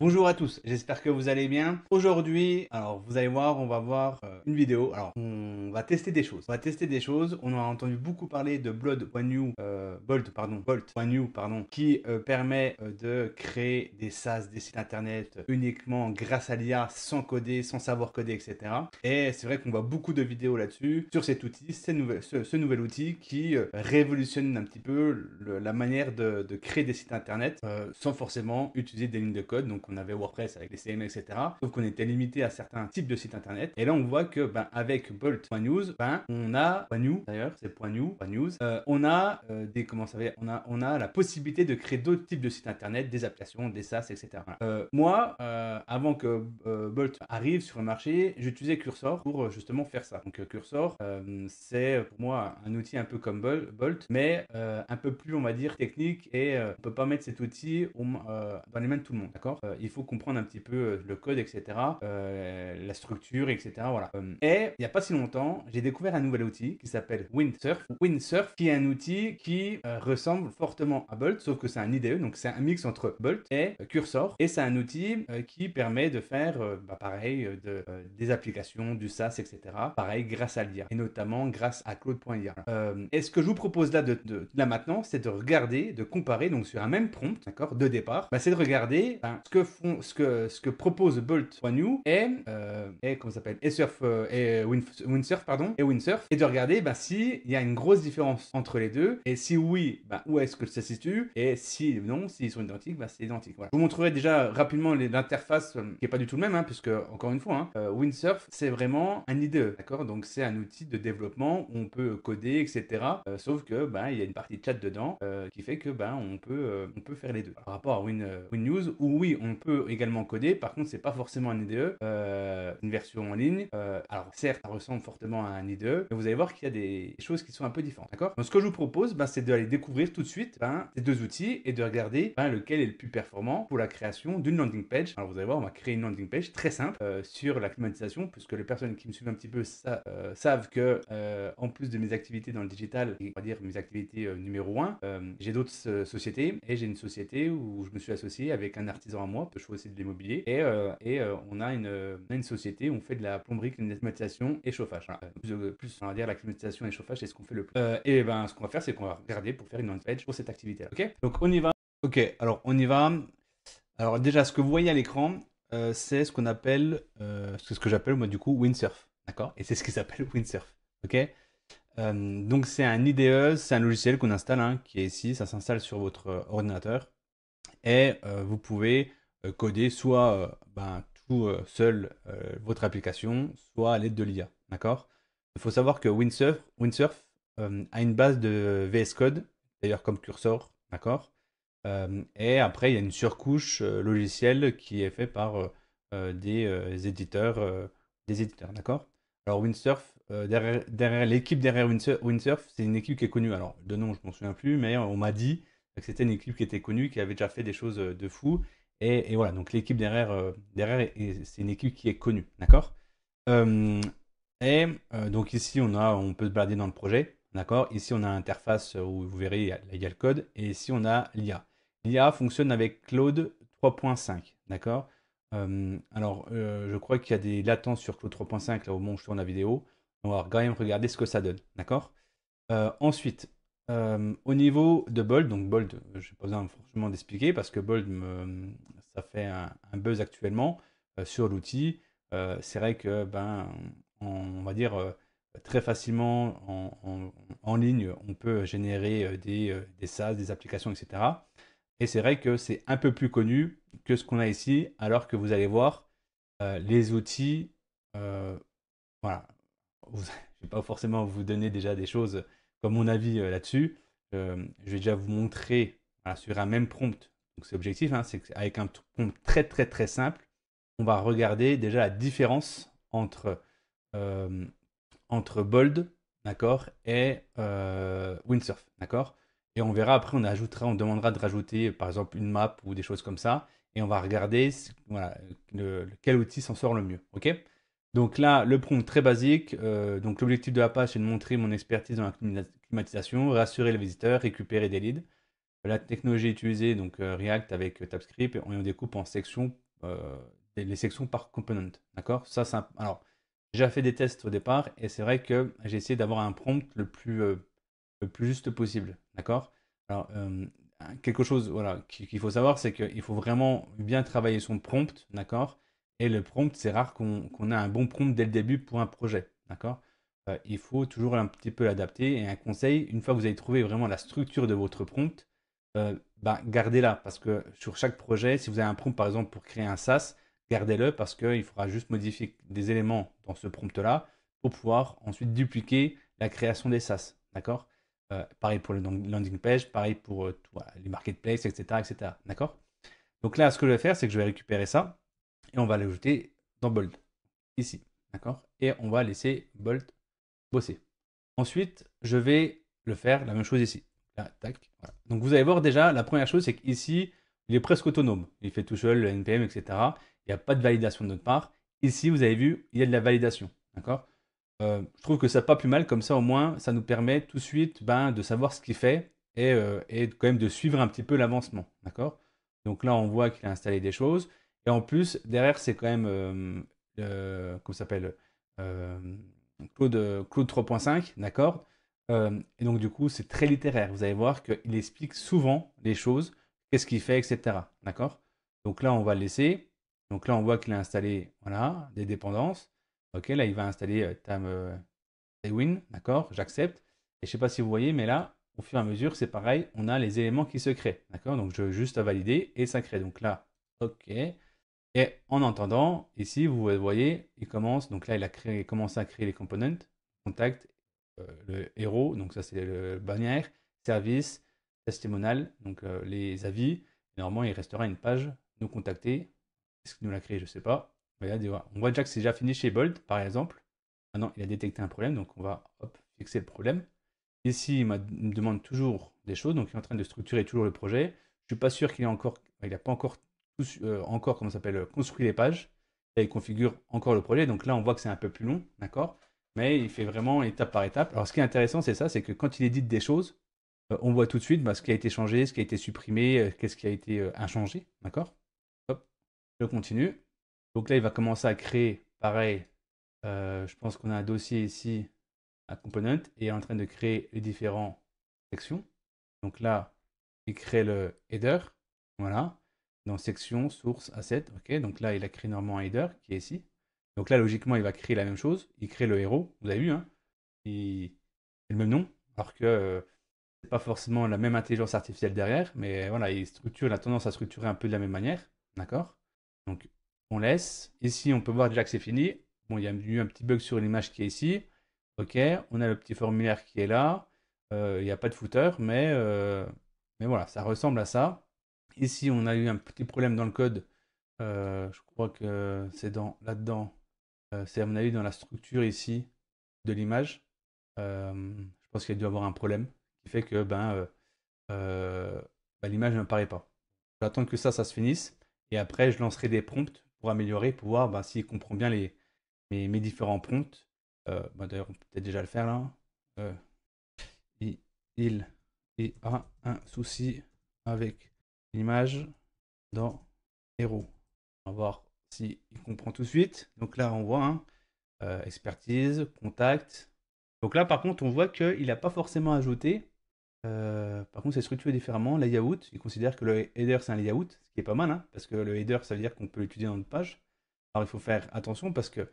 Bonjour à tous, j'espère que vous allez bien. Aujourd'hui, alors vous allez voir, on va voir une vidéo. Alors, on va tester des choses. On va tester des choses. On a entendu beaucoup parler de Bolt One You, pardon, qui permet de créer des SaaS, des sites internet uniquement grâce à l'IA, sans coder, sans savoir coder, etc. Et c'est vrai qu'on voit beaucoup de vidéos là-dessus, sur cet outil, ce nouvel outil qui révolutionne un petit peu la manière de créer des sites internet sans forcément utiliser des lignes de code. Donc on avait WordPress avec les CMS, etc. Sauf qu'on était limité à certains types de sites internet. Et là on voit que avec Bolt.news, on a .new d'ailleurs, c'est .new, .news. On a des comment ça va, on a la possibilité de créer d'autres types de sites internet, des applications, des SaaS, etc. Voilà. Moi, avant que Bolt arrive sur le marché, j'utilisais Cursor pour justement faire ça. Donc Cursor, c'est pour moi un outil un peu comme Bolt, mais un peu plus, on va dire, technique et on peut pas mettre cet outil dans les mains de tout le monde, d'accord. Il faut comprendre un petit peu le code, etc., la structure, etc. Voilà. Et il n'y a pas si longtemps, j'ai découvert un nouvel outil qui s'appelle Windsurf. Windsurf, qui est un outil qui ressemble fortement à Bolt, sauf que c'est un IDE, donc c'est un mix entre Bolt et Cursor. Et c'est un outil qui permet de faire, pareil, des applications, du SaaS, etc. Pareil, grâce à l'IA, et notamment grâce à Claude.ia. Et ce que je vous propose là maintenant, c'est de regarder, de comparer, donc sur un même prompt, d'accord, de départ, c'est de regarder ce que propose Bolt One You et comment ça s'appelle, et Windsurf, pardon, et Windsurf, et de regarder s'il y a une grosse différence entre les deux, et si oui, où est-ce que ça se situe, et si non, s'ils sont identiques, c'est identique. Voilà. Je vous montrerai déjà rapidement l'interface qui est pas du tout le même, puisque encore une fois, Windsurf c'est vraiment un IDE, d'accord, donc c'est un outil de développement où on peut coder, etc. Sauf que il y a une partie chat dedans qui fait que on peut faire les deux. Par rapport à WinNews, où oui, on peut également coder, par contre, c'est pas forcément un IDE, une version en ligne. Alors certes, ça ressemble fortement à un IDE, mais vous allez voir qu'il y a des choses qui sont un peu différentes, d'accord. Donc ce que je vous propose, c'est d'aller découvrir tout de suite ces deux outils et de regarder lequel est le plus performant pour la création d'une landing page. Alors vous allez voir, on va créer une landing page très simple sur la climatisation, puisque les personnes qui me suivent un petit peu savent que en plus de mes activités dans le digital, on va dire mes activités numéro 1, j'ai d'autres sociétés, et j'ai une société où je me suis associé avec un artisan à moi, je fais aussi de l'immobilier, et on a une société où on fait de la plomberie, climatisation et chauffage. Voilà. Plus, on va dire la climatisation et chauffage, c'est ce qu'on fait le plus. Ce qu'on va faire, c'est qu'on va regarder pour faire une landing page pour cette activité-là. Ok, donc on y va. Ok, alors on y va. Alors déjà, ce que vous voyez à l'écran, c'est ce qu'on appelle, c'est ce que j'appelle moi du coup Windsurf, d'accord. Et c'est ce qui s'appelle Windsurf, ok. Donc c'est un IDE, c'est un logiciel qu'on installe, qui est ici, ça s'installe sur votre ordinateur, et vous pouvez coder soit tout seul votre application, soit à l'aide de l'IA, d'accord. Il faut savoir que Windsurf a une base de VS Code, d'ailleurs comme Cursor, d'accord. Et après, il y a une surcouche logicielle qui est faite par des éditeurs, d'accord. Alors Windsurf, derrière l'équipe derrière Windsurf, c'est une équipe qui est connue. Alors de nom, je m'en souviens plus, mais on m'a dit que c'était une équipe qui était connue, qui avait déjà fait des choses de fou. Et voilà, donc l'équipe derrière c'est une équipe qui est connue, d'accord. Euh, donc ici, on peut se balader dans le projet, d'accord. Ici, on a l'interface où vous verrez, il y a le code, et ici, on a l'IA. L'IA fonctionne avec Claude 3.5, d'accord. Je crois qu'il y a des latences sur Claude 3.5 là au moment où je tourne la vidéo. On va quand même regarder ce que ça donne, d'accord. Ensuite, au niveau de Bold, donc Bold, je n'ai pas besoin forcément d'expliquer parce que Bold, ça fait un buzz actuellement sur l'outil. C'est vrai que, on va dire très facilement en ligne, on peut générer des SaaS, des applications, etc. Et c'est vrai que c'est un peu plus connu que ce qu'on a ici, alors que vous allez voir les outils, voilà, je ne vais pas forcément vous donner déjà des choses comme mon avis là-dessus. Je vais déjà vous montrer voilà, sur un même prompt. Donc c'est objectif, c'est qu'avec un prompt très très très simple, on va regarder déjà la différence euh, entre Bold, d'accord, et Windsurf, d'accord. Et on verra après, on demandera de rajouter par exemple une map ou des choses comme ça, et on va regarder voilà, quel outil s'en sort le mieux, ok. Donc là, le prompt très basique. Donc l'objectif de la page, c'est de montrer mon expertise dans la climatisation, rassurer les visiteurs, récupérer des leads. La technologie utilisée, donc React avec TypeScript, et on découpe en sections les sections par component. D'accord? Alors, j'ai déjà fait des tests au départ et c'est vrai que j'ai essayé d'avoir un prompt le plus juste possible. D'accord? Alors, quelque chose voilà, qu'il faut savoir, c'est qu'il faut vraiment bien travailler son prompt. D'accord? Et le prompt, c'est rare qu'on ait un bon prompt dès le début pour un projet. D'accord? Il faut toujours un petit peu l'adapter. Et un conseil, une fois que vous avez trouvé vraiment la structure de votre prompt, gardez-la. Parce que sur chaque projet, si vous avez un prompt par exemple pour créer un SaaS, gardez-le parce qu'il faudra juste modifier des éléments dans ce prompt-là pour pouvoir ensuite dupliquer la création des SaaS. D'accord? Pareil pour le landing page, pareil pour voilà, les marketplaces, etc., etc. D'accord? Donc là, ce que je vais faire, c'est que je vais récupérer ça et on va l'ajouter dans Bolt, ici. D'accord? Et on va laisser Bolt bosser. Ensuite, je vais le faire la même chose ici. Là, tac, voilà. Donc vous allez voir déjà, la première chose, c'est qu'ici, il est presque autonome. Il fait tout seul le NPM, etc. Il n'y a pas de validation de notre part. Ici, vous avez vu, il y a de la validation. D'accord? Je trouve que ça pas plus mal, comme ça au moins, ça nous permet tout de suite de savoir ce qu'il fait et quand même de suivre un petit peu l'avancement. D'accord? Donc là, on voit qu'il a installé des choses. Et en plus, derrière, c'est quand même, comment ça s'appelle euh, Claude 3.5, d'accord? Et donc, du coup, c'est très littéraire. Vous allez voir qu'il explique souvent les choses, qu'est-ce qu'il fait, etc. D'accord? Donc là, on va le laisser. Donc là, on voit qu'il a installé voilà, des dépendances. Ok, là, il va installer Tailwind, d'accord? J'accepte. Et je ne sais pas si vous voyez, mais là, au fur et à mesure, c'est pareil, on a les éléments qui se créent, d'accord? Donc, je veux juste à valider et ça crée. Donc là, ok. Et en entendant, ici, vous voyez, il commence. Donc là, il commence à créer les components, contact, le héros. Donc ça, c'est le bannière, service, testimonial, donc les avis. Normalement, il restera une page nous contacter. Est-ce qu'il nous l'a créé? Je ne sais pas. Mais là, on voit déjà que c'est déjà fini chez Bolt, par exemple. Maintenant, il a détecté un problème, donc on va hop, fixer le problème. Ici, il me demande toujours des choses, donc il est en train de structurer toujours le projet. Je ne suis pas sûr qu'il ait encore, il n'a pas encore, encore comment ça s'appelle, construit les pages. Là, il configure encore le projet, donc là, on voit que c'est un peu plus long, d'accord? Mais il fait vraiment étape par étape. Alors, ce qui est intéressant, c'est ça, c'est que quand il édite des choses, on voit tout de suite ce qui a été changé, ce qui a été supprimé, qu'est-ce qui a été inchangé, d'accord? Hop, je continue. Donc là, il va commencer à créer, pareil, je pense qu'on a un dossier ici, un component, et il est en train de créer les différentes sections. Donc là, il crée le header, voilà, dans section, source, asset, ok. Donc là, il a créé normalement un header qui est ici. Donc là, logiquement, il va créer la même chose. Il crée le héros, vous avez vu, hein, c'est le même nom, alors que c'est pas forcément la même intelligence artificielle derrière, mais voilà, il a tendance à structurer un peu de la même manière, d'accord? Donc, on laisse. Ici, on peut voir déjà que c'est fini. Bon, il y a eu un petit bug sur l'image qui est ici. Ok, on a le petit formulaire qui est là. Il n'y a pas de footer, mais voilà, ça ressemble à ça. Ici, on a eu un petit problème dans le code. Je crois que c'est là-dedans. C'est à mon avis dans la structure ici de l'image. Je pense qu'il a dû avoir un problème qui fait que l'image ne paraît pas. J'attends que ça se finisse et après je lancerai des prompts pour améliorer, pour voir s'il comprend bien mes différents prompts. D'ailleurs, on peut peut-être déjà le faire là. Euh, il, il a un souci avec l'image dans Hero. On va voir s'il comprend tout de suite. Donc là, on voit expertise, contact. Donc là, par contre, on voit qu'il n'a pas forcément ajouté. Par contre, c'est structuré différemment. Layout, il considère que le header c'est un layout, ce qui est pas mal, hein, parce que le header ça veut dire qu'on peut l'utiliser dans notre page. Alors il faut faire attention parce que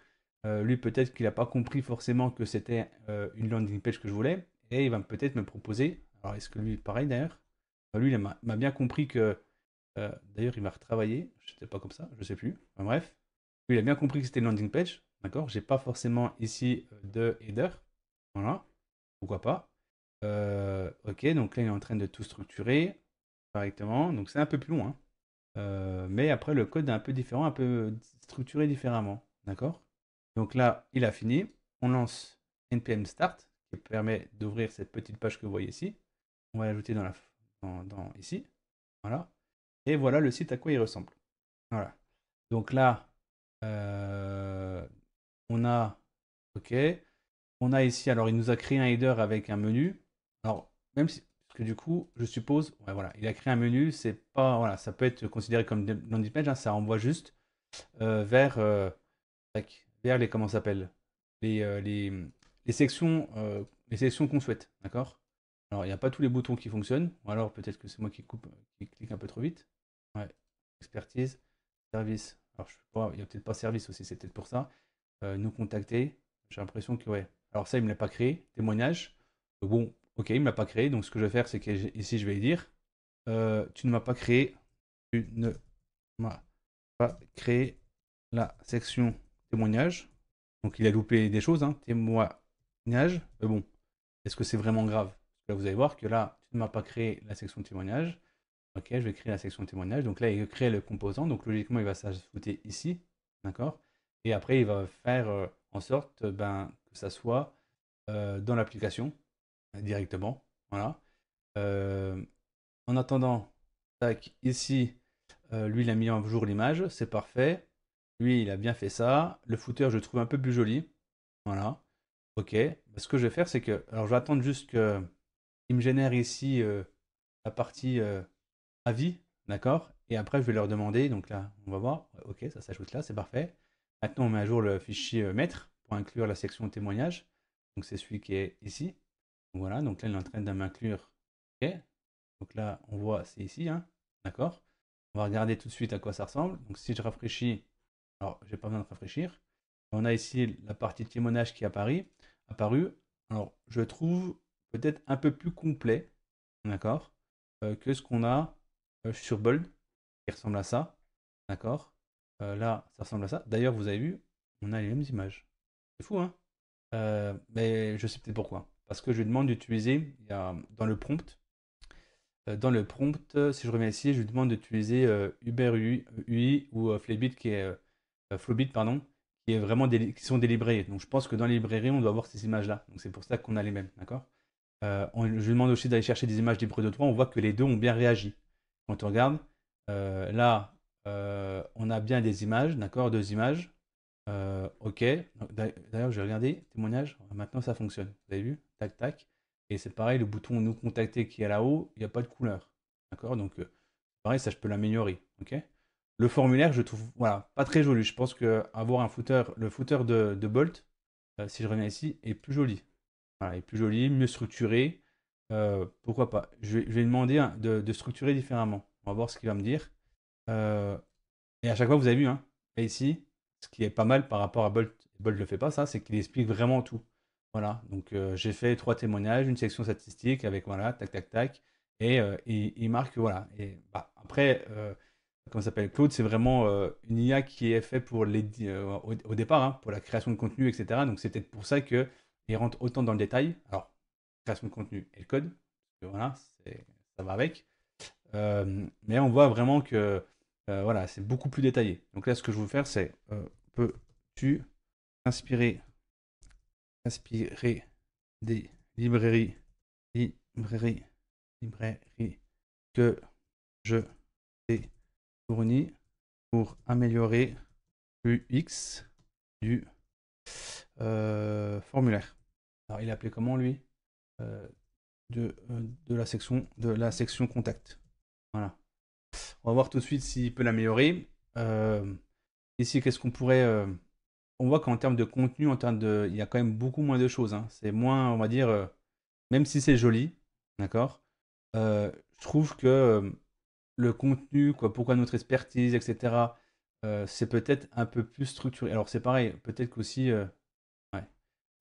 lui peut-être qu'il n'a pas compris forcément que c'était une landing page que je voulais et il va peut-être me proposer. Alors est-ce que lui, pareil d'ailleurs, lui il m'a bien compris que d'ailleurs il m'a retravaillé, je sais pas comme ça, je sais plus. Enfin, bref, lui il a bien compris que c'était une landing page, d'accord. J'ai pas forcément ici de header, voilà, pourquoi pas. Ok, donc là, il est en train de tout structurer correctement. Donc c'est un peu plus long, hein. Mais après, le code est un peu différent, un peu structuré différemment. D'accord? Donc là, il a fini. On lance npm start qui permet d'ouvrir cette petite page que vous voyez ici. On va l'ajouter ici. Voilà. Et voilà le site à quoi il ressemble. Voilà. Donc là, euh, on a. Ok. On a ici, alors il nous a créé un header avec un menu. Alors, même si que du coup, je suppose, ouais, voilà, il a créé un menu, c'est pas, voilà, ça peut être considéré comme landing page, hein, ça envoie juste vers, vers les, comment ça s'appelle, les, euh, les, les sections, les sections qu'on souhaite, d'accord? Alors, il n'y a pas tous les boutons qui fonctionnent, ou alors peut-être que c'est moi qui coupe, qui clique un peu trop vite. Ouais, expertise, service. Alors, je sais pas, il n'y a peut-être pas service aussi, c'est peut-être pour ça. Nous contacter, j'ai l'impression que, ouais. Alors, ça, il ne me l'a pas créé. Témoignage. Bon, ok, il ne me l'a pas créé, donc ce que je vais faire, c'est que ici, je vais lui dire tu ne m'as pas créé, tu ne m'as pas créé la section témoignage. Donc, il a loupé des choses, hein, témoignage. Mais bon, est-ce que c'est vraiment grave? Là, vous allez voir que là, tu ne m'as pas créé la section témoignage. Ok, je vais créer la section témoignage. Donc là, il crée le composant. Donc logiquement, il va s'ajouter ici. D'accord? Et après, il va faire en sorte que ça soit dans l'application directement. Voilà. Euh, En attendant, tac, ici, lui, il a mis en jour l'image. C'est parfait. Lui, il a bien fait ça. Le footer, je le trouve un peu plus joli. Voilà. Ok. Ce que je vais faire, c'est que. Alors, je vais attendre juste que il me génère ici la partie avis, d'accord? Et après, je vais leur demander, donc là, on va voir, ok, ça s'ajoute là, c'est parfait. Maintenant, on met à jour le fichier maître pour inclure la section témoignage. Donc, c'est celui qui est ici. Donc, voilà, donc là, il est en train de m'inclure. Ok, donc là, on voit, c'est ici, hein, d'accord? On va regarder tout de suite à quoi ça ressemble. Donc, si je rafraîchis, alors, j'ai pas besoin de rafraîchir. On a ici la partie témoignage qui apparaît, apparu. Alors, je trouve peut-être un peu plus complet, d'accord, que ce qu'on a sur Bold, qui ressemble à ça, d'accord. Là, ça ressemble à ça. D'ailleurs, vous avez vu, on a les mêmes images. C'est fou, hein? Mais je sais peut-être pourquoi. Parce que je lui demande d'utiliser, il y a, dans le prompt, si je reviens ici, je lui demande d'utiliser Uber UI ou Flybit qui est Flowbit, pardon, qui est vraiment qui sont des librairies. Donc je pense que dans les librairies, on doit avoir ces images-là. Donc c'est pour ça qu'on a les mêmes, d'accord? Je lui demande aussi d'aller chercher des images libres de droit. On voit que les deux ont bien réagi. Quand on regarde, là, on a bien des images, d'accord, deux images. Ok. D'ailleurs, j'ai regardé, témoignage, maintenant ça fonctionne. Vous avez vu? Tac, tac. Et c'est pareil, le bouton nous contacter qui est là-haut, il n'y a pas de couleur. D'accord? Donc, pareil, ça je peux l'améliorer. Ok? Le formulaire, je trouve, voilà, pas très joli. Je pense que avoir un footer, le footer de Bolt, si je reviens ici, est plus joli. Voilà, est plus joli, mieux structuré. Pourquoi pas? Je vais lui demander hein, de structurer différemment. On va voir ce qu'il va me dire. Euh, et à chaque fois, vous avez vu, hein, et ici, ce qui est pas mal par rapport à Bolt, Bolt ne le fait pas, ça, c'est qu'il explique vraiment tout. Voilà, donc j'ai fait 3 témoignages, une section statistique avec, voilà, tac, tac, tac, et il marque, voilà. Et bah, après, comment ça s'appelle, Claude, c'est vraiment une IA qui est faite pour au départ, hein, pour la création de contenu, etc. Donc c'est peut-être pour ça qu'il rentre autant dans le détail. Alors, création de contenu et le code, parce que voilà, ça va avec. Mais on voit vraiment que voilà, c'est beaucoup plus détaillé. Donc là, ce que je veux faire, c'est peux-tu inspirer, inspirer des librairies, librairies, librairies que je t'ai fournies pour améliorer l'UX du formulaire. Alors, il est appelé comment lui? Euh, de la section contact. Voilà. On va voir tout de suite s'il peut l'améliorer. Ici, qu'est-ce qu'on pourrait. On voit qu'en termes de contenu, il y a quand même beaucoup moins de choses, hein. C'est moins, on va dire, même si c'est joli, d'accord. Je trouve que le contenu, quoi, pourquoi notre expertise, etc. C'est peut-être un peu plus structuré. Alors c'est pareil, peut-être qu'aussi, ouais.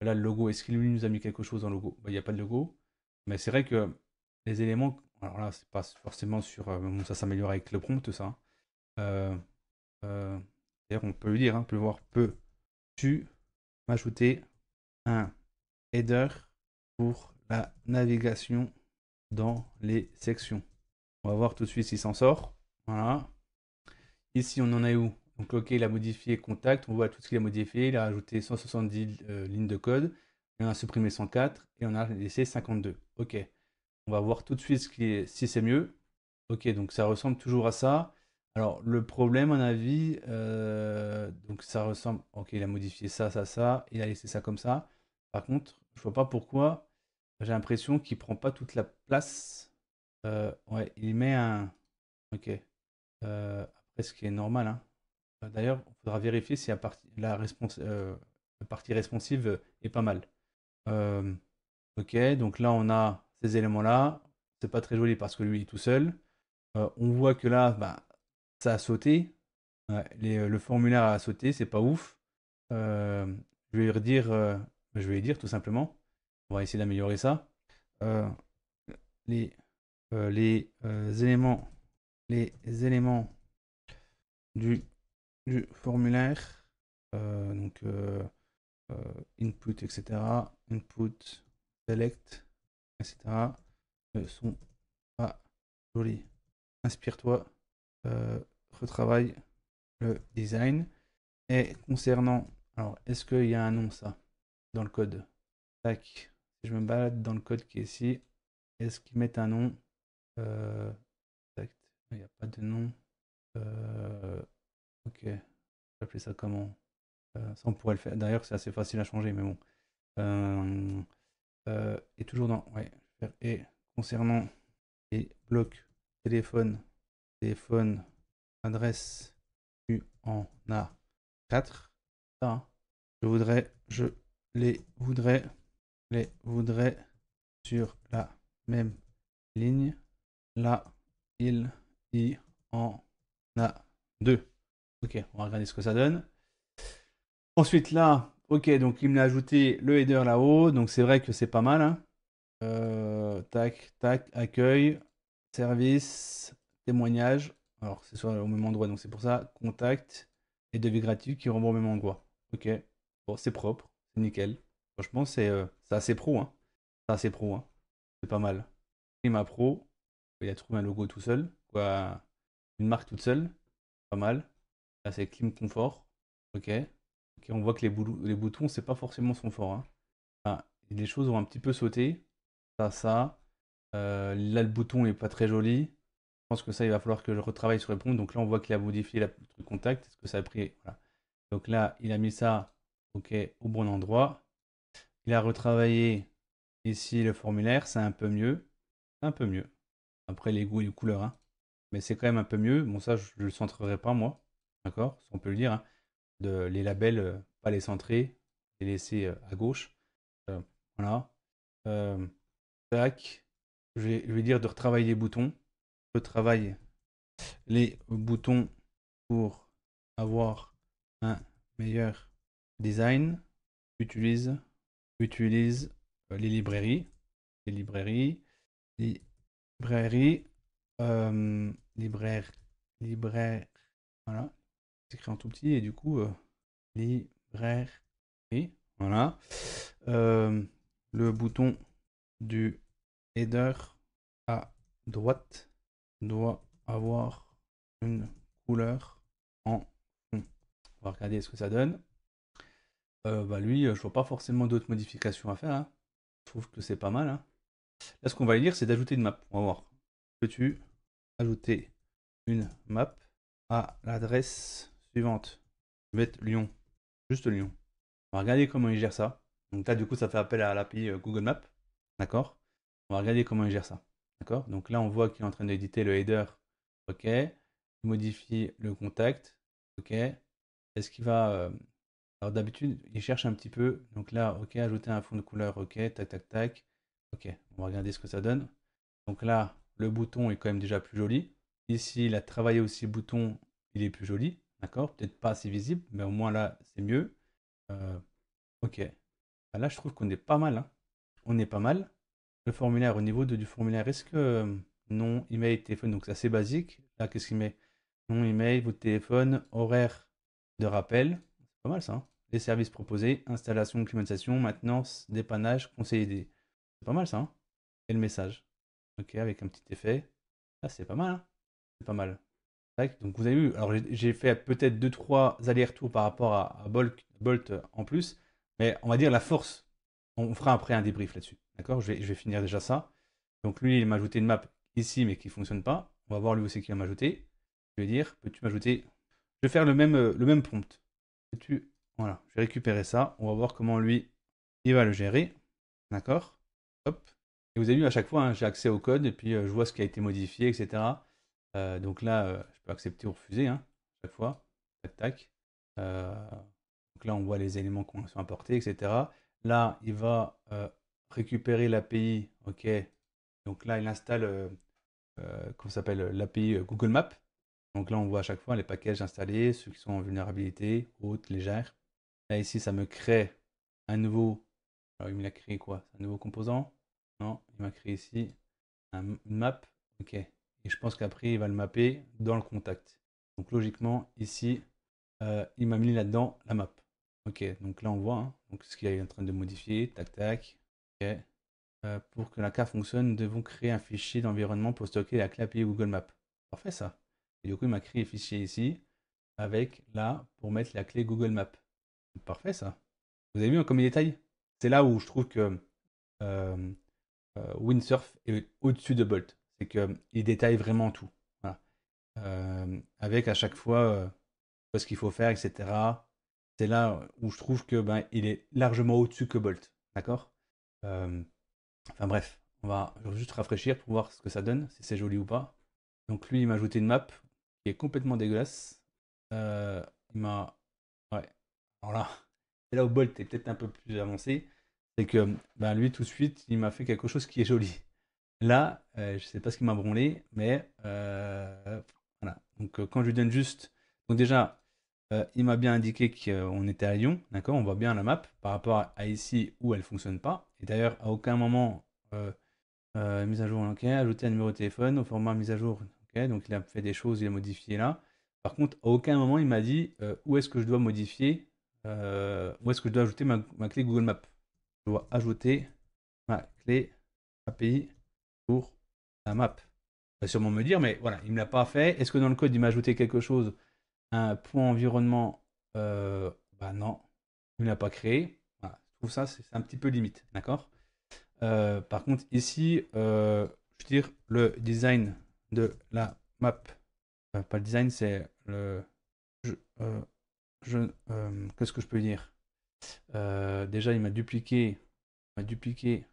Là le logo, est-ce qu'il lui nous a mis quelque chose dans le logo? Bah, il n'y a pas de logo, mais c'est vrai que les éléments, alors là, c'est pas forcément sur, bon, ça s'améliore avec le prompt, ça, hein. Euh, euh, D'ailleurs, on peut lui dire, hein, on peut voir, peux-tu m'ajouter un header pour la navigation dans les sections? On va voir tout de suite s'il s'en sort. Voilà. Ici, on en est où? Donc, ok, il a modifié contact. On voit tout ce qu'il a modifié. Il a ajouté 170 lignes de code. Il en a supprimé 104 et on a laissé 52. Ok. On va voir tout de suite si c'est mieux. Ok, donc ça ressemble toujours à ça. Alors, le problème, à mon avis, donc ça ressemble. Ok, il a modifié ça, ça, ça. Il a laissé ça comme ça. Par contre, je vois pas pourquoi. J'ai l'impression qu'il prend pas toute la place. Ouais, il met un. Ok. Après, ce qui est normal, hein. D'ailleurs, il faudra vérifier si la partie responsive est pas mal. Euh, ok, donc là, on a ces éléments-là. C'est pas très joli parce que lui est tout seul. On voit que là, bah, ça a sauté. Ouais, le formulaire a sauté, c'est pas ouf. Euh, je vais lui redire, je vais lui dire tout simplement. On va essayer d'améliorer ça. Euh, les éléments, les éléments du, du formulaire, donc input, etc. Input, select, etc. Ne sont pas jolis. Inspire-toi, euh, retravaille le design. Et concernant, alors, est-ce qu'il y a un nom, ça, dans le code? Tac. Si je me balade dans le code qui est ici, est-ce qu'ils mettent un nom? Euh, tac. Il n'y a pas de nom. Ok. Je vais appeler ça comment? Ça, on pourrait le faire. D'ailleurs, c'est assez facile à changer, mais bon. Euh, et toujours dans. Ouais. Et concernant les blocs téléphone, adresse, tu en as 4. Ça, hein. Je les voudrais sur la même ligne. Là, il y en a 2. Ok, on va regarder ce que ça donne. Ensuite, là, ok, donc il me l'a ajouté le header là-haut. Donc c'est vrai que c'est pas mal, hein. Tac, tac, accueil, service, témoignage. Alors, c'est soit au même endroit, donc c'est pour ça. Contact et devis gratuit qui renvoie au même endroit. Ok, bon, c'est propre, c'est nickel. Franchement, c'est assez pro, hein. C'est assez pro, hein. C'est pas mal. Climat Pro, il a trouvé un logo tout seul, quoi, une marque toute seule, pas mal. Là, c'est Clim Confort. Ok. Ok, on voit que les boutons, c'est pas forcément son fort, hein. Ah, les choses ont un petit peu sauté. Ça. Là, le bouton est pas très joli. Je pense que ça, il va falloir que je retravaille sur les prompts. Donc là, on voit qu'il a modifié le truc contact. Est-ce que ça a pris. Voilà. Donc là, il a mis ça, ok, au bon endroit. Il a retravaillé ici le formulaire. C'est un peu mieux. C'est un peu mieux. Après, les goûts et les couleurs, hein. Mais c'est quand même un peu mieux. Bon, ça, je le centrerai pas, moi. D'accord? Si on peut le dire, hein. Les labels, pas les centrer, les laisser à gauche. Euh, voilà. Euh, tac. Je vais dire de retravailler les boutons. Je travaille les boutons pour avoir un meilleur design. Utilise, utilise les librairies. Les librairies. Librairies. Libraire. Libraire. Voilà. C'est écrit en tout petit et du coup, librairie. Voilà. Euh, le bouton du header à droite doit avoir une couleur en fond. On va regarder ce que ça donne. Bah lui, je vois pas forcément d'autres modifications à faire, hein. Je trouve que c'est pas mal, hein. Là, ce qu'on va lui dire, c'est d'ajouter une map. On va voir. Peux-tu ajouter une map à l'adresse suivante? Je vais mettre Lyon. Juste Lyon. On va regarder comment il gère ça. Donc là, du coup, ça fait appel à l'API Google Maps. D'accord? On va regarder comment il gère ça. D'accord? Donc là, on voit qu'il est en train d'éditer le header. OK. Il modifie le contact. OK. Est-ce qu'il va. Alors d'habitude, il cherche un petit peu. Donc là, OK, ajouter un fond de couleur. OK, tac, tac, tac. OK, on va regarder ce que ça donne. Donc là, le bouton est quand même déjà plus joli. Ici, il a travaillé aussi le bouton, il est plus joli. D'accord? Peut-être pas assez visible, mais au moins là, c'est mieux. Euh, OK. Ah, là, je trouve qu'on est pas mal, hein. On est pas mal. Le formulaire, au niveau du formulaire, est-ce que nom, email, téléphone, donc c'est assez basique. Là, qu'est-ce qu'il met? Nom, email, votre téléphone, horaire de rappel. C'est pas mal ça, hein. Les services proposés, installation, climatisation, maintenance, dépannage, conseil aidé. C'est pas mal ça, hein. Et le message. Ok, avec un petit effet. Ah, c'est pas mal, hein. C'est pas mal. Tac, donc vous avez vu, alors j'ai fait peut-être deux trois allers-retours par rapport à Bolt en plus, mais on va dire la force, on fera après un débrief là-dessus. D'accord? Je vais finir déjà ça. Donc lui, il m'a ajouté une map ici, mais qui ne fonctionne pas. On va voir lui aussi qui va m'ajouter. Je vais dire, peux-tu m'ajouter? Je vais faire le même prompt. Peux-tu. Voilà, je vais récupérer ça. On va voir comment lui, il va le gérer. D'accord? Hop. Et vous avez vu, à chaque fois, hein, j'ai accès au code et puis je vois ce qui a été modifié, etc. Donc là, je peux accepter ou refuser, hein, à chaque fois. Tac, tac. Donc là, on voit les éléments qui sont importés, etc. Là, il va récupérer l'API. OK. Donc là, il installe, comment ça s'appelle, l'API Google Maps. Donc là, on voit à chaque fois les packages installés, ceux qui sont en vulnérabilité, haute, légère. Là, ici, ça me crée un nouveau. Alors, il me l'a créé quoi? Un nouveau composant? Non, il m'a créé ici une map. OK. Et je pense qu'après, il va le mapper dans le contact. Donc logiquement, ici, il m'a mis là-dedans la map. OK. Donc là, on voit hein, donc, ce qu'il est en train de modifier. Tac, tac. OK. Pour que la carte fonctionne, nous devons créer un fichier d'environnement pour stocker la clé API Google Maps. Parfait ça. Et du coup, il m'a créé un fichier ici avec là pour mettre la clé Google Maps. Parfait ça. Vous avez vu comme il détaille? C'est là où je trouve que euh, Windsurf est au-dessus de Bolt. C'est qu'il détaille vraiment tout. Voilà. Avec à chaque fois ce qu'il faut faire, etc. C'est là où je trouve que ben, il est largement au-dessus que Bolt. D'accord. Enfin bref, on va juste rafraîchir pour voir ce que ça donne, si c'est joli ou pas. Donc lui, il m'a ajouté une map qui est complètement dégueulasse. Il m'a... Ouais. Alors là, c'est là où Bolt est peut-être un peu plus avancé. C'est que ben, lui, tout de suite, il m'a fait quelque chose qui est joli. Là, je sais pas ce qui m'a branlé, mais voilà. Donc quand je lui donne juste... Donc déjà, il m'a bien indiqué qu'on était à Lyon, d'accord? On voit bien la map par rapport à ici où elle fonctionne pas. Et d'ailleurs, à aucun moment, mise à jour, ok, ajouter un numéro de téléphone au format mise à jour, ok, donc il a fait des choses, il a modifié là. Par contre, à aucun moment il m'a dit où est-ce que je dois modifier, où est-ce que je dois ajouter ma clé Google Maps. Je dois ajouter ma clé API pour la map. Il va sûrement me dire, mais voilà, il ne me l'a pas fait. Est-ce que dans le code il m'a ajouté quelque chose, un point environnement? Bah non, il ne l'a pas créé. Voilà, je trouve ça, c'est un petit peu limite, d'accord? Par contre, ici, je veux dire, le design de la map, pas le design, c'est le. Je, euh, qu'est-ce que je peux dire? Déjà, il m'a dupliqué, m'a dupliqué,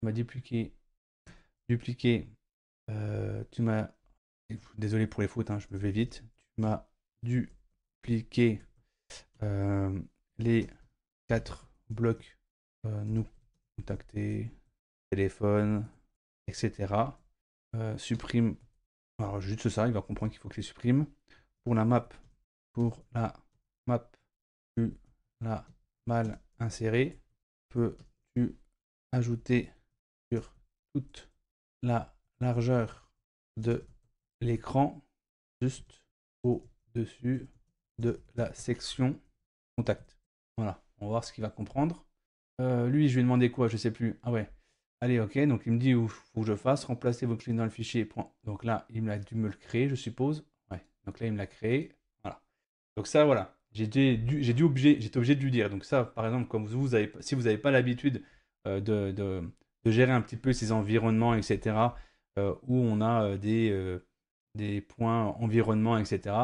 m'a dupliqué, dupliqué. Tu m'as. Désolé pour les fautes, hein, je me vais vite. Tu m'as dupliqué euh, les 4 blocs nous contacter, téléphone, etc. Supprime. Alors juste ça, il va comprendre qu'il faut que je les supprime. Pour la map, tu l'as mal inséré. Peux-tu ajouter sur toute la largeur de l'écran, juste au-dessus de la section contact. Voilà, on va voir ce qu'il va comprendre. Lui, je lui ai demandé quoi, je sais plus. Ah ouais. Allez, ok, donc il me dit où faut que je fasse, remplacer vos clés dans le fichier. Point. Donc là, il a dû me le créer, je suppose. Ouais, donc là, il me l'a créé. Voilà. Donc ça, voilà. J'étais obligé de lui dire. Donc ça, par exemple, comme si vous n'avez pas l'habitude de gérer un petit peu ces environnements, etc., où on a des points environnement, etc.,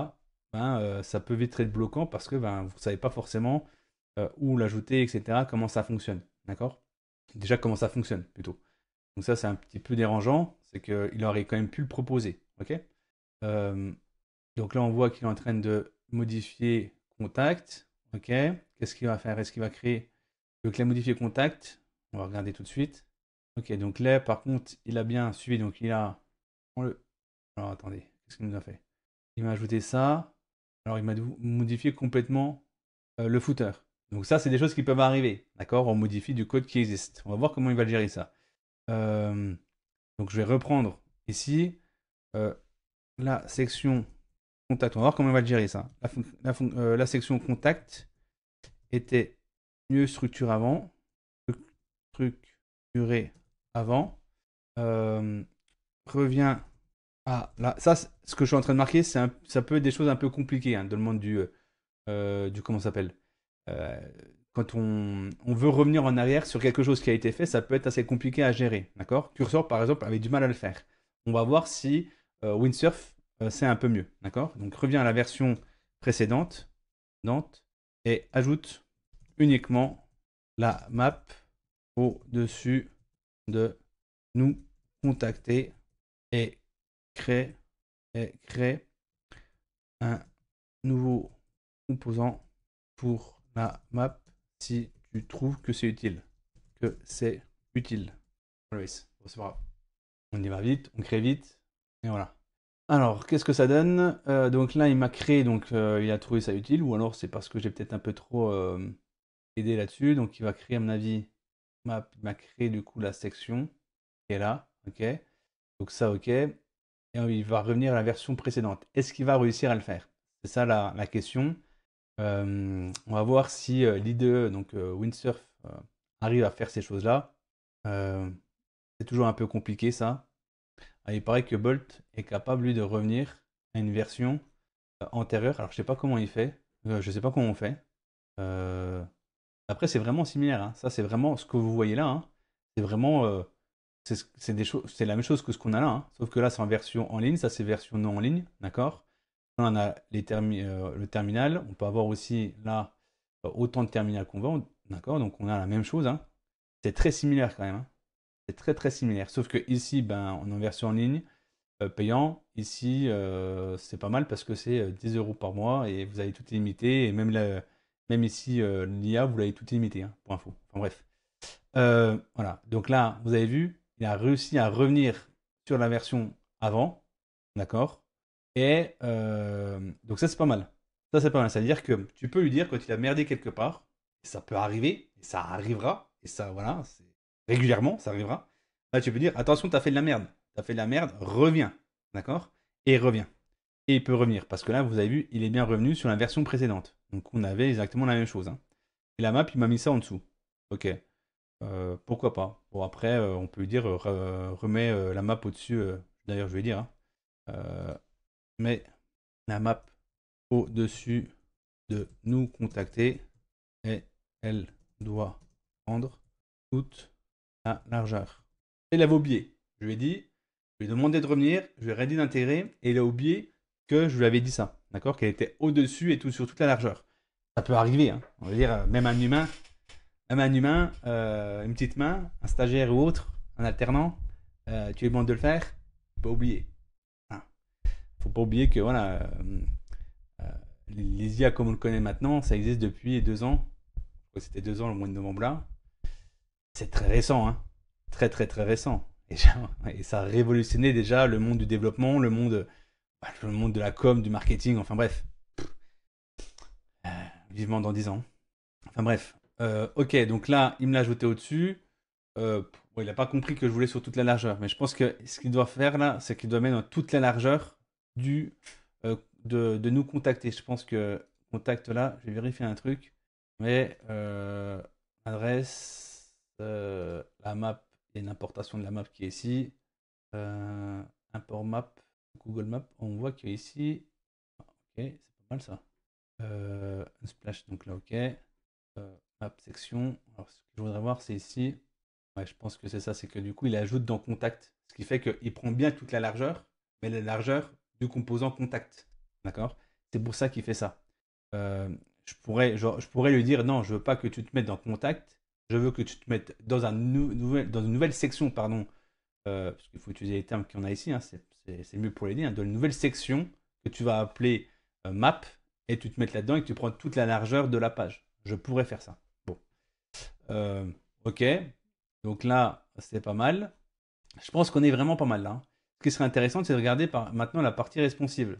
ben, ça peut vite être bloquant parce que ben, vous ne savez pas forcément où l'ajouter, etc., comment ça fonctionne. D'accord? Déjà, comment ça fonctionne, plutôt. Donc ça, c'est un petit peu dérangeant, c'est qu'il aurait quand même pu le proposer. Ok. Euh, donc là, on voit qu'il est en train de modifier contact. Ok. Qu'est-ce qu'il va faire? Est-ce qu'il va créer... Donc là, modifier contact. On va regarder tout de suite. Ok, donc là, par contre, il a bien suivi. Donc il a... Alors attendez, qu'est-ce qu'il nous a fait? Il m'a ajouté ça. Alors il m'a modifié complètement le footer. Donc ça, c'est des choses qui peuvent arriver. D'accord? On modifie du code qui existe. On va voir comment il va gérer ça. Euh, donc je vais reprendre ici euh, la section contact. On va voir comment on va le gérer ça. La section contact était mieux structurée avant. Structurée avant. Euh, revient à là. Ça, ce que je suis en train de marquer, ça peut être des choses un peu compliquées hein, dans le monde du comment ça s'appelle. Euh, quand on veut revenir en arrière sur quelque chose qui a été fait, ça peut être assez compliqué à gérer. D'accord? Cursor, par exemple, avait du mal à le faire. On va voir si Windsurf, c'est un peu mieux. D'accord? Donc, reviens à la version précédente et ajoute uniquement la map au-dessus de nous contacter et créer un nouveau composant pour la map si tu trouves que c'est utile. Voilà, bon, c'est pas grave. On y va vite, on crée vite, et voilà. Alors, qu'est-ce que ça donne? Donc là, il m'a créé, donc il a trouvé ça utile, ou alors c'est parce que j'ai peut-être un peu trop aidé là-dessus. Donc il va créer, à mon avis, il m'a créé du coup la section qui est là, ok. Donc ça, ok. Et il va revenir à la version précédente. Est-ce qu'il va réussir à le faire? C'est ça la question. On va voir si l'IDE, donc Windsurf, arrive à faire ces choses-là. C'est toujours un peu compliqué ça. Ah, il paraît que Bolt est capable lui de revenir à une version antérieure. Alors je sais pas comment il fait. Je sais pas comment on fait. Euh, Après c'est vraiment similaire, hein. Ça c'est vraiment ce que vous voyez là, hein. C'est vraiment c'est des choses, c'est la même chose que ce qu'on a là, hein. Sauf que là c'est en version en ligne, ça c'est version non en ligne, d'accord. Là, on a le terminal. On peut avoir aussi là autant de terminal qu'on veut, d'accord. Donc on a la même chose, hein. C'est très similaire quand même, hein. C'est très très similaire. Sauf que ici, ben, on est en version en ligne, payant. Ici, c'est pas mal parce que c'est 10 euros par mois et vous avez tout illimité. Et même, même ici, l'IA, vous l'avez tout illimité, hein, pour info. Enfin bref. Voilà. Donc là, vous avez vu, il a réussi à revenir sur la version avant. D'accord. Et donc ça, c'est pas mal. Ça, c'est pas mal. C'est-à-dire que tu peux lui dire quand il a merdé quelque part, et ça peut arriver, et ça arrivera, et ça, voilà, régulièrement, ça arrivera. Là, tu peux dire, attention, t'as fait de la merde. T'as fait de la merde, reviens. D'accord. Et il revient. Et il peut revenir. Parce que là, vous avez vu, il est bien revenu sur la version précédente. Donc on avait exactement la même chose, hein. Et la map, il m'a mis ça en dessous. Ok. Pourquoi pas. Bon, après, on peut lui dire, remets la map au-dessus. D'ailleurs, je vais dire, hein. Mais la map au-dessus de nous contacter et elle doit prendre toute la largeur. Il avait oublié. Je lui ai dit, je lui ai demandé de revenir, je lui ai rien dit d'intégrer et il a oublié que je lui avais dit ça. D'accord. Qu'elle était au-dessus et tout sur toute la largeur. Ça peut arriver, hein. On va dire, même un humain, une petite main, un stagiaire ou autre, un alternant, tu lui demandes de le faire, pas oublier. Hein. Faut pas oublier que voilà, euh, les IA comme on le connaît maintenant, ça existe depuis 2 ans. C'était 2 ans le mois de novembre là. C'est très récent, hein. Très très très récent. Et ça a révolutionné déjà le monde du développement, le monde de la com, du marketing, enfin bref. Euh, Vivement dans 10 ans. Enfin bref. Ok, donc là, il me l'a ajouté au-dessus. Bon, il n'a pas compris que je voulais sur toute la largeur. Mais je pense que ce qu'il doit faire là, c'est qu'il doit mettre dans toute la largeur du, de nous contacter. Je pense que contact là, je vais vérifier un truc. Mais adresse, la map, il y a une importation de la map qui est ici. Import map, Google Maps. On voit qu'il y a ici. Ok, c'est pas mal ça. Un splash, donc là, ok. Map section. Alors, ce que je voudrais voir, c'est ici. Ouais, je pense que c'est ça. C'est que du coup, il ajoute dans contact. Ce qui fait qu'il prend bien toute la largeur, mais la largeur du composant contact. D'accord. C'est pour ça qu'il fait ça. Euh, je pourrais lui dire non, je veux pas que tu te mettes dans contact. Je veux que tu te mettes dans, dans une nouvelle section, pardon. Parce qu'il faut utiliser les termes qu'on a ici, hein, c'est mieux pour les dire. Dans une nouvelle section que tu vas appeler map et tu te mets là-dedans et que tu prends toute la largeur de la page. Je pourrais faire ça. Bon. Ok. Donc là, c'est pas mal. Je pense qu'on est vraiment pas mal là, hein. Ce qui serait intéressant, c'est de regarder maintenant la partie responsive.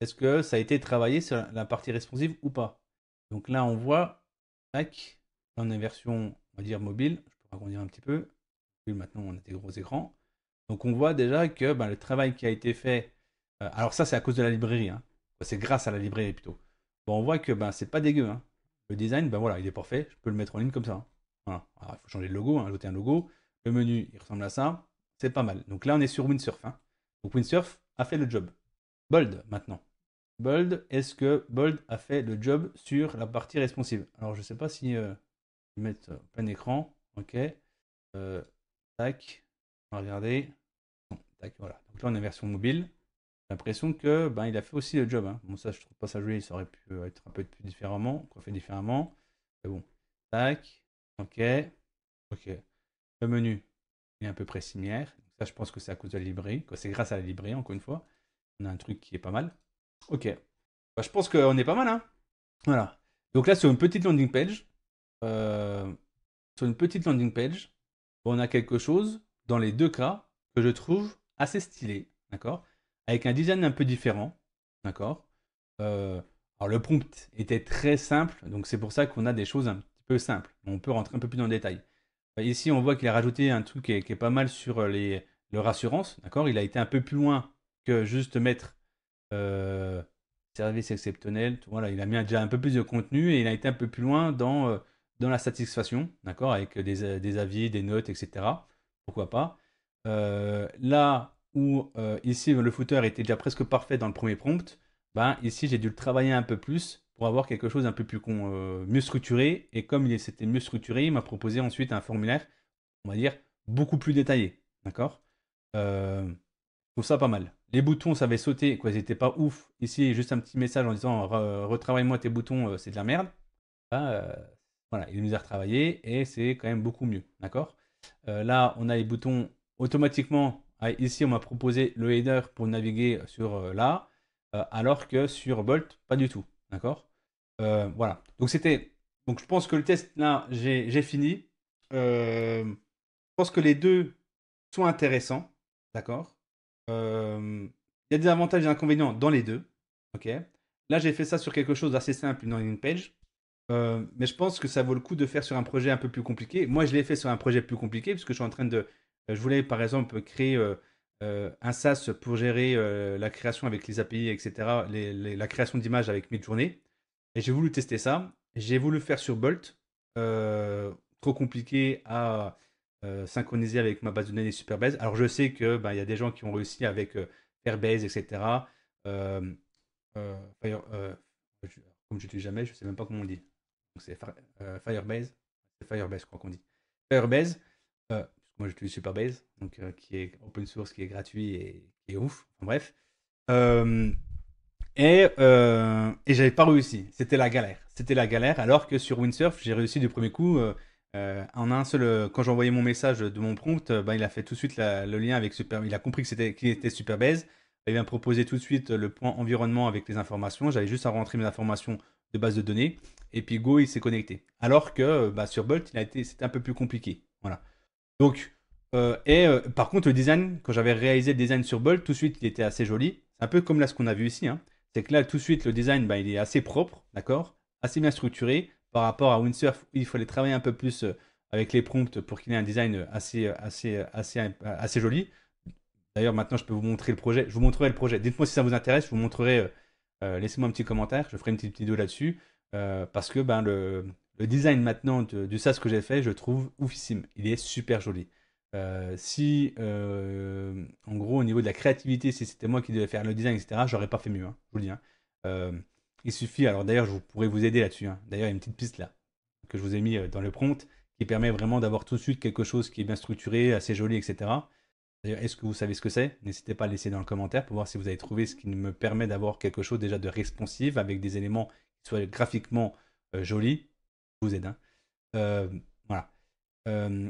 Est-ce que ça a été travaillé sur la partie responsive ou pas? Donc là, on voit, tac, là, on est version, on va dire mobile. Je peux agrandir un petit peu. Maintenant, on a des gros écrans. Donc on voit déjà que ben, le travail qui a été fait, alors ça c'est à cause de la librairie, hein. C'est grâce à la librairie plutôt. Bon, on voit que ben, c'est pas dégueu, hein. Le design, ben voilà, il est parfait, je peux le mettre en ligne comme ça, hein. Voilà. Alors, il faut changer le logo, hein, ajouter un logo. Le menu, il ressemble à ça. C'est pas mal. Donc là, on est sur Windsurf, hein. Donc Windsurf a fait le job. Bold maintenant. Bold, est-ce que Bold a fait le job sur la partie responsive? Alors je sais pas si mettre plein écran. Ok. Tac. On va regarder. Bon, tac, voilà. Donc là, on est version mobile. J'ai l'impression que ben, il a fait aussi le job, hein. Bon, ça, je trouve pas ça joli. Ça aurait pu être un peu plus différemment, quoi, fait différemment. Mais bon. Tac. Ok. Ok. Le menu. est à peu près similaire. Ça, je pense que c'est à cause de la librairie. C'est grâce à la librairie, encore une fois. On a un truc qui est pas mal. Ok. Bah, je pense qu'on est pas mal, hein. Voilà. Donc là, sur une petite landing page, euh, on a quelque chose, dans les deux cas, que je trouve assez stylé, d'accord? Avec un design un peu différent, d'accord? Alors le prompt était très simple, donc c'est pour ça qu'on a des choses un petit peu simples. On peut rentrer un peu plus dans le détail. Ici, on voit qu'il a rajouté un truc qui est pas mal sur leur assurance, d'accord? Il a été un peu plus loin que juste mettre euh, service exceptionnel. Voilà, il a mis déjà un peu plus de contenu et il a été un peu plus loin dans la satisfaction, d'accord, avec des avis, des notes, etc. Pourquoi pas. Là où ici le footer était déjà presque parfait dans le premier prompt, ben, ici j'ai dû le travailler un peu plus pour avoir quelque chose un peu plus mieux structuré. Et comme c'était mieux structuré, il m'a proposé ensuite un formulaire, on va dire, beaucoup plus détaillé. D'accord. Je trouve ça pas mal. Les boutons, ça avait sauté, quoi, ils étaient pas ouf. Ici, juste un petit message en disant retravaille-moi tes boutons, c'est de la merde. Bah, voilà, il nous a retravaillé et c'est quand même beaucoup mieux. D'accord. Là, on a les boutons automatiquement. Ah, ici, on m'a proposé le header pour naviguer sur là, alors que sur Bolt, pas du tout. D'accord. Voilà. Donc, c'était. Donc, je pense que le test, là, j'ai fini. Je pense que les deux sont intéressants. D'accord. Il y a des avantages et des inconvénients dans les deux. Ok. Là, j'ai fait ça sur quelque chose d'assez simple, une landing page. Mais je pense que ça vaut le coup de faire sur un projet un peu plus compliqué. Moi, je l'ai fait sur un projet plus compliqué parce que je suis en train de. Je voulais par exemple créer un SaaS pour gérer la création avec les API, etc. La création d'images avec Midjourney. Et j'ai voulu tester ça. J'ai voulu faire sur Bolt. Trop compliqué à synchroniser avec ma base de données Superbase. Alors je sais que il y a des gens qui ont réussi avec Airbase, etc. Euh, Fire, comme je ne l'utilise jamais, je ne sais même pas comment on dit. Donc c'est Firebase. C'est Firebase, je crois qu'on dit. Firebase, moi j'utilise Superbase, donc qui est open source, qui est gratuit et qui est ouf. Enfin, bref. Euh, et j'avais pas réussi. C'était la galère. C'était la galère. Alors que sur Windsurf, j'ai réussi du premier coup. En un seul, quand j'ai envoyé mon message de mon prompt, il a fait tout de suite le lien avec Super. Il a compris que qu'il était Superbase. Il m'a proposé tout de suite le point environnement avec les informations. J'avais juste à rentrer mes informations de base de données. Et puis Go, il s'est connecté. Alors que sur Bolt, c'était un peu plus compliqué. Voilà. Donc, par contre, le design, quand j'avais réalisé le design sur Bolt, tout de suite, il était assez joli. C'est un peu comme là ce qu'on a vu ici, hein. C'est que là, tout de suite, le design, il est assez propre, d'accord, assez bien structuré par rapport à Windsurf où il fallait travailler un peu plus avec les prompts pour qu'il ait un design assez joli. D'ailleurs, maintenant, je peux vous montrer le projet. Je vous montrerai le projet. Dites-moi si ça vous intéresse. Je vous montrerai. Laissez-moi un petit commentaire. Je ferai une petite vidéo là-dessus. Parce que le design maintenant du SaaS que j'ai fait, je trouve oufissime. Il est super joli. Si, en gros, au niveau de la créativité, si c'était moi qui devais faire le design, etc., j'aurais pas fait mieux, hein, je vous le dis, hein. Euh, il suffit, alors d'ailleurs, je pourrais vous aider là-dessus, hein. D'ailleurs, il y a une petite piste là que je vous ai mis dans le prompt qui permet vraiment d'avoir tout de suite quelque chose qui est bien structuré, assez joli, etc. D'ailleurs, est-ce que vous savez ce que c'est? N'hésitez pas à le laisser dans le commentaire pour voir si vous avez trouvé ce qui me permet d'avoir quelque chose déjà de responsive avec des éléments qui soient graphiquement jolis. Je vous aide, hein. Euh, voilà.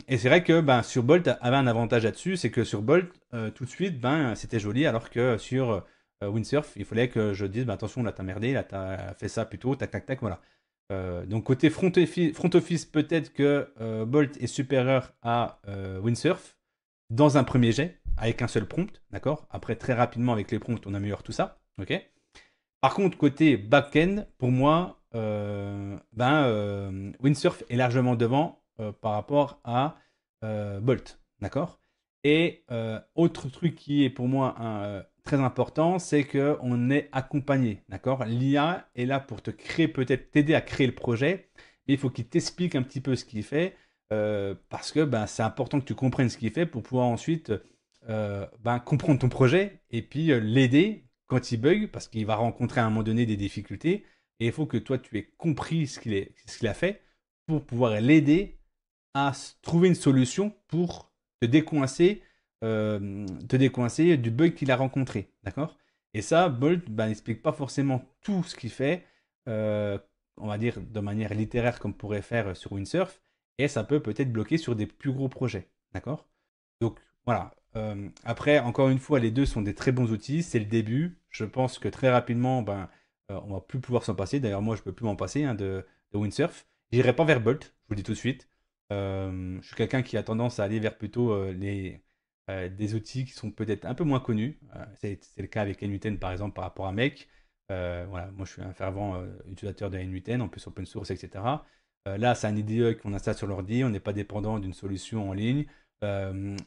Et c'est vrai que sur Bolt avait un avantage là-dessus, c'est que sur Bolt, tout de suite, c'était joli, alors que sur Windsurf, il fallait que je dise attention, là t'as merdé, là t'as fait ça plutôt, tac tac tac, voilà. Donc côté front office, peut-être que Bolt est supérieur à Windsurf dans un premier jet, avec un seul prompt, d'accord. Après, très rapidement, avec les prompts, on améliore tout ça, ok. Par contre, côté back-end, pour moi, Windsurf est largement devant par rapport à Bolt. D'accord. Et autre truc qui est pour moi très important, c'est qu'on est accompagné. D'accord. L'IA est là pour te créer, peut-être t'aider à créer le projet, mais il faut qu'il t'explique un petit peu ce qu'il fait parce que c'est important que tu comprennes ce qu'il fait pour pouvoir ensuite comprendre ton projet et puis l'aider quand il bug, parce qu'il va rencontrer à un moment donné des difficultés, et il faut que toi tu aies compris ce qu'il a fait pour pouvoir l'aider à trouver une solution pour te décoincer du bug qu'il a rencontré. D'accord. Et ça, Bolt n'explique pas forcément tout ce qu'il fait, on va dire de manière littéraire comme pourrait faire sur Windsurf, et ça peut peut-être bloquer sur des plus gros projets. D'accord. Donc voilà. Après, encore une fois, les deux sont des très bons outils. C'est le début. Je pense que très rapidement, ben, on va plus pouvoir s'en passer. D'ailleurs, moi, je peux plus m'en passer hein, de Windsurf. J'irai pas vers Bolt, je vous le dis tout de suite. Je suis quelqu'un qui a tendance à aller vers plutôt des outils qui sont peut-être un peu moins connus. C'est le cas avec N8N par exemple par rapport à Make. Voilà, moi je suis un fervent utilisateur de N8N, en plus open source, etc. Là, c'est un IDE qu'on installe sur l'ordi, on n'est pas dépendant d'une solution en ligne.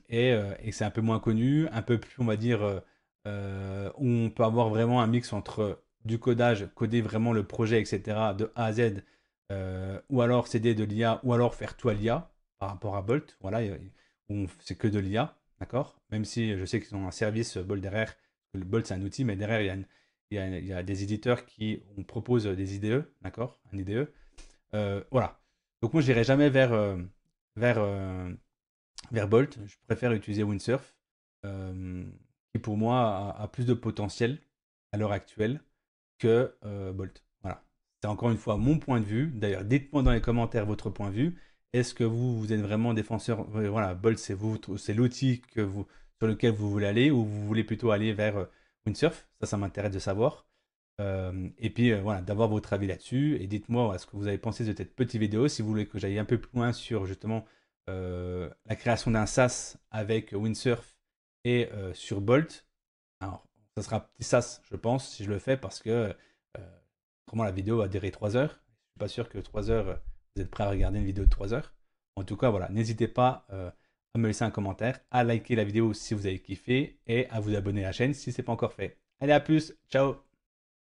Et c'est un peu moins connu, un peu plus, on va dire, où on peut avoir vraiment un mix entre du codage, coder vraiment le projet, etc., de A à Z, ou alors céder de l'IA, ou alors faire tout à l'IA par rapport à Bolt. Voilà, où c'est que de l'IA, d'accord? Même si je sais qu'ils ont un service Bolt derrière, le Bolt c'est un outil, mais derrière il y a des éditeurs qui on propose des IDE, d'accord? Un IDE. Voilà. Donc moi, je n'irai jamais vers, euh, vers Bolt. Je préfère utiliser Windsurf, euh, qui pour moi a plus de potentiel à l'heure actuelle que Bolt. Voilà. C'est encore une fois mon point de vue. D'ailleurs, dites-moi dans les commentaires votre point de vue. Est-ce que vous êtes vraiment défenseur? Voilà, Bolt, c'est l'outil sur lequel vous voulez aller, ou vous voulez plutôt aller vers Windsurf? Ça m'intéresse de savoir. Et puis voilà, d'avoir votre avis là-dessus. Et dites-moi voilà, ce que vous avez pensé de cette petite vidéo. Si vous voulez que j'aille un peu plus loin sur justement la création d'un SaaS avec Windsurf et sur Bolt. Alors, ça sera un petit SaaS, je pense, si je le fais, parce que autrement la vidéo va durer 3 heures. Je suis pas sûr que 3 heures, vous êtes prêt à regarder une vidéo de 3 heures. En tout cas, voilà, n'hésitez pas à me laisser un commentaire, à liker la vidéo si vous avez kiffé et à vous abonner à la chaîne si ce n'est pas encore fait. Allez, à plus, ciao!